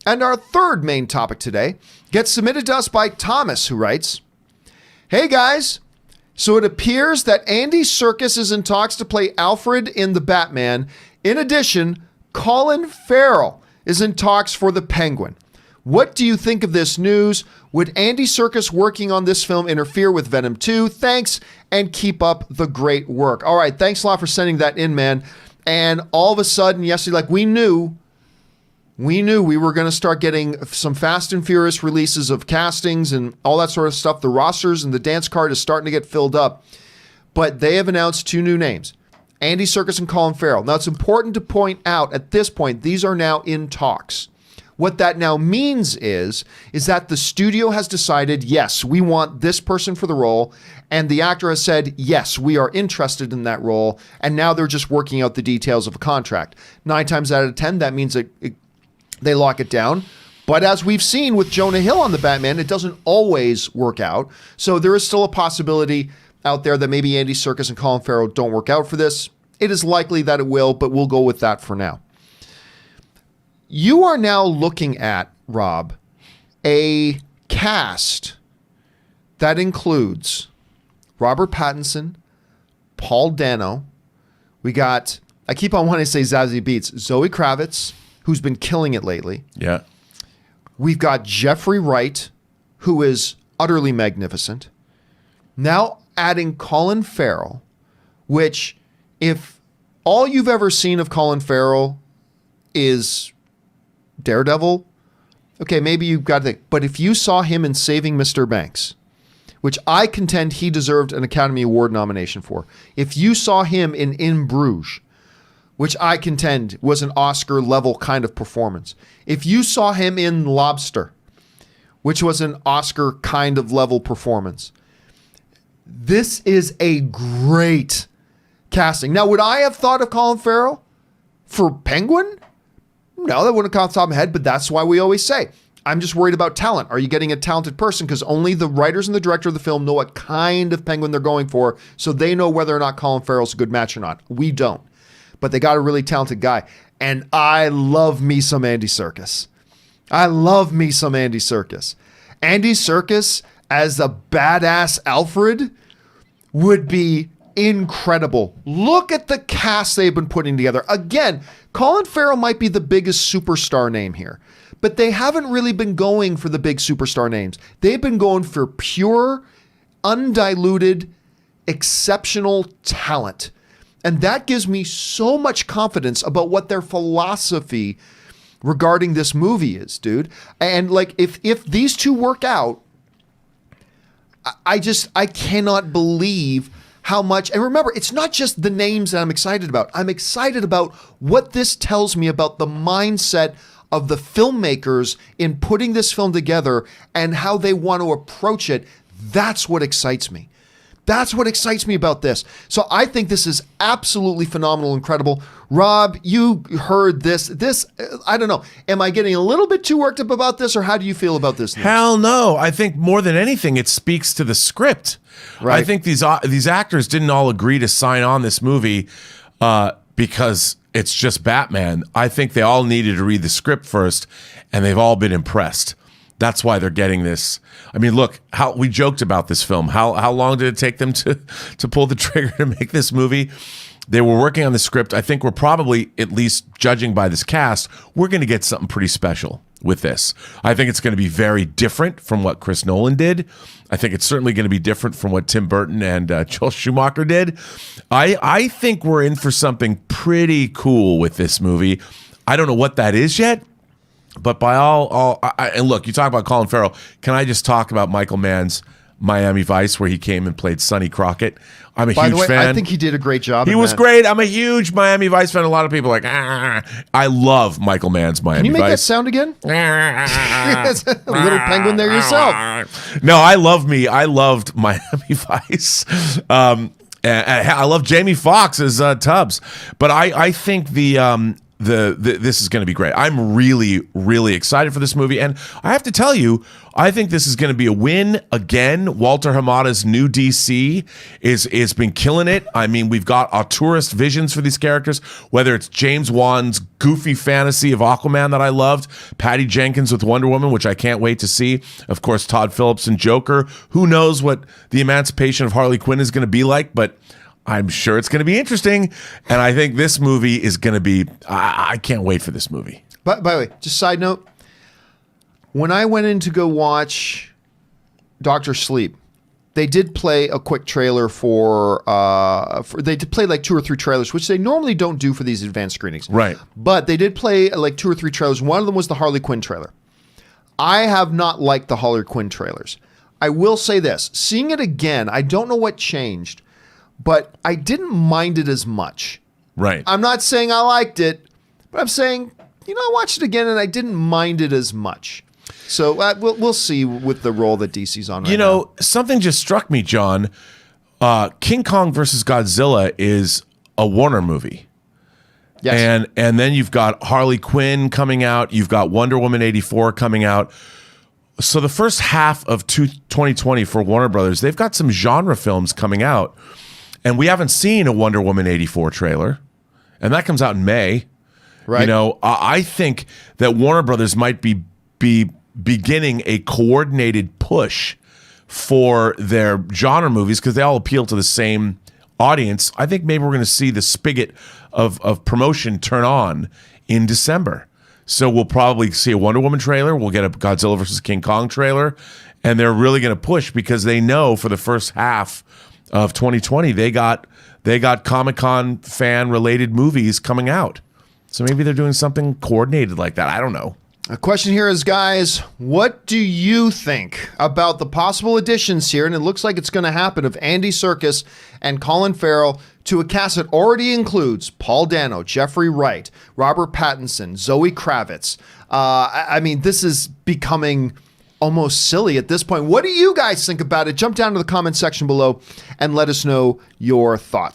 And our third main topic today gets submitted to us by Thomas, who writes, "Hey guys, so it appears that Andy Serkis is in talks to play Alfred in The Batman. In addition, Colin Farrell is in talks for the Penguin. What do you think of this news? Would Andy Serkis working on this film interfere with Venom 2? Thanks, and keep up the great work." All right, thanks a lot for sending that in, man. And all of a sudden, yesterday, like we knew we were going to start getting some Fast and Furious releases of castings and all that sort of stuff. The rosters and the dance card is starting to get filled up. But they have announced 2 new names, Andy Serkis and Colin Farrell. Now, it's important to point out at this point, these are now in talks. What that now means is that the studio has decided, yes, we want this person for the role, and the actor has said, yes, we are interested in that role, and now they're just working out the details of a contract. 9 times out of 10, that means that they lock it down. But as we've seen with Jonah Hill on The Batman, it doesn't always work out. So there is still a possibility out there that maybe Andy Serkis and Colin Farrell don't work out for this. It is likely that it will, but we'll go with that for now. You are now looking at, Rob, a cast that includes Robert Pattinson, Paul Dano. We got, I keep on wanting to say Zazie Beetz, Zoe Kravitz, who's been killing it lately. Yeah. We've got Jeffrey Wright, who is utterly magnificent. Now adding Colin Farrell, which if all you've ever seen of Colin Farrell is Daredevil, okay, maybe you've got to think. But if you saw him in Saving Mr. Banks, which I contend he deserved an Academy Award nomination for. If you saw him in Bruges, which I contend was an Oscar-level kind of performance. If you saw him in Lobster, which was an Oscar kind of level performance. This is a great casting. Now, would I have thought of Colin Farrell for Penguin? No, that wouldn't come off the top of my head, but that's why we always say, I'm just worried about talent. Are you getting a talented person? Because only the writers and the director of the film know what kind of Penguin they're going for, so they know whether or not Colin Farrell's a good match or not. We don't. But they got a really talented guy. And I love me some Andy Serkis. Andy Serkis as the badass Alfred would be incredible. Look at the cast they've been putting together. Again, Colin Farrell might be the biggest superstar name here, but they haven't really been going for the big superstar names. They've been going for pure, undiluted, exceptional talent. And that gives me so much confidence about what their philosophy regarding this movie is, dude. And like, if these two work out, I cannot believe how much, and remember, it's not just the names that I'm excited about. I'm excited about what this tells me about the mindset of the filmmakers in putting this film together and how they want to approach it. That's what excites me. That's what excites me about this. So I think this is absolutely phenomenal, incredible. Rob, you heard this. I don't know. Am I getting a little bit too worked up about this, or how do you feel about this news? Hell no. I think more than anything, it speaks to the script. Right. I think these actors didn't all agree to sign on this movie because it's just Batman. I think they all needed to read the script first, and they've all been impressed. That's why they're getting this. I mean, look, how we joked about this film. How long did it take them to pull the trigger to make this movie? They were working on the script. I think we're probably, at least judging by this cast, we're going to get something pretty special with this. I think it's going to be very different from what Chris Nolan did. I think it's certainly going to be different from what Tim Burton and Joel Schumacher did. I think we're in for something pretty cool with this movie. I don't know what that is yet. But by and look, you talk about Colin Farrell. Can I just talk about Michael Mann's Miami Vice, where he came and played Sonny Crockett? I'm a huge fan. By the way, I think he did a great job. He was great. I'm a huge Miami Vice fan. A lot of people are like, I love Michael Mann's Miami Vice. Can you make that sound again? A little penguin there yourself. No, I loved Miami Vice. I love Jamie Foxx as Tubbs. But I think this is going to be great. I'm really, really excited for this movie. And I have to tell you, I think this is going to be a win again. Walter Hamada's new DC is been killing it. I mean, we've got auteurist visions for these characters, whether it's James Wan's goofy fantasy of Aquaman that I loved, Patty Jenkins with Wonder Woman, which I can't wait to see. Of course, Todd Phillips and Joker. Who knows what the emancipation of Harley Quinn is going to be like, but I'm sure it's going to be interesting, and I think this movie is going to be. I can't wait for this movie. By the way, just side note, when I went in to go watch Doctor Sleep, they did play a quick trailer for they did play like 2 or 3 trailers, which they normally don't do for these advanced screenings. Right. But they did play like 2 or 3 trailers. One of them was the Harley Quinn trailer. I have not liked the Harley Quinn trailers. I will say this: seeing it again, I don't know what changed, but I didn't mind it as much. Right. I'm not saying I liked it, but I'm saying, I watched it again and I didn't mind it as much. So we'll see with the role that DC's on right now. Something just struck me, John. King Kong versus Godzilla is a Warner movie. Yes. And then you've got Harley Quinn coming out. You've got Wonder Woman 84 coming out. So the first half of 2020 for Warner Brothers, they've got some genre films coming out. And we haven't seen a Wonder Woman 84 trailer. And that comes out in May. Right. I think that Warner Brothers might be beginning a coordinated push for their genre movies because they all appeal to the same audience. I think maybe we're going to see the spigot of promotion turn on in December. So we'll probably see a Wonder Woman trailer. We'll get a Godzilla versus King Kong trailer. And they're really going to push because they know for the first half of 2020, they got Comic-Con fan-related movies coming out. So maybe they're doing something coordinated like that. I don't know. A question here is, guys, what do you think about the possible additions here? And it looks like it's going to happen of Andy Serkis and Colin Farrell to a cast that already includes Paul Dano, Jeffrey Wright, Robert Pattinson, Zoe Kravitz. I mean, this is becoming almost silly at this point. What do you guys think about it? Jump down to the comment section below and let us know your thoughts.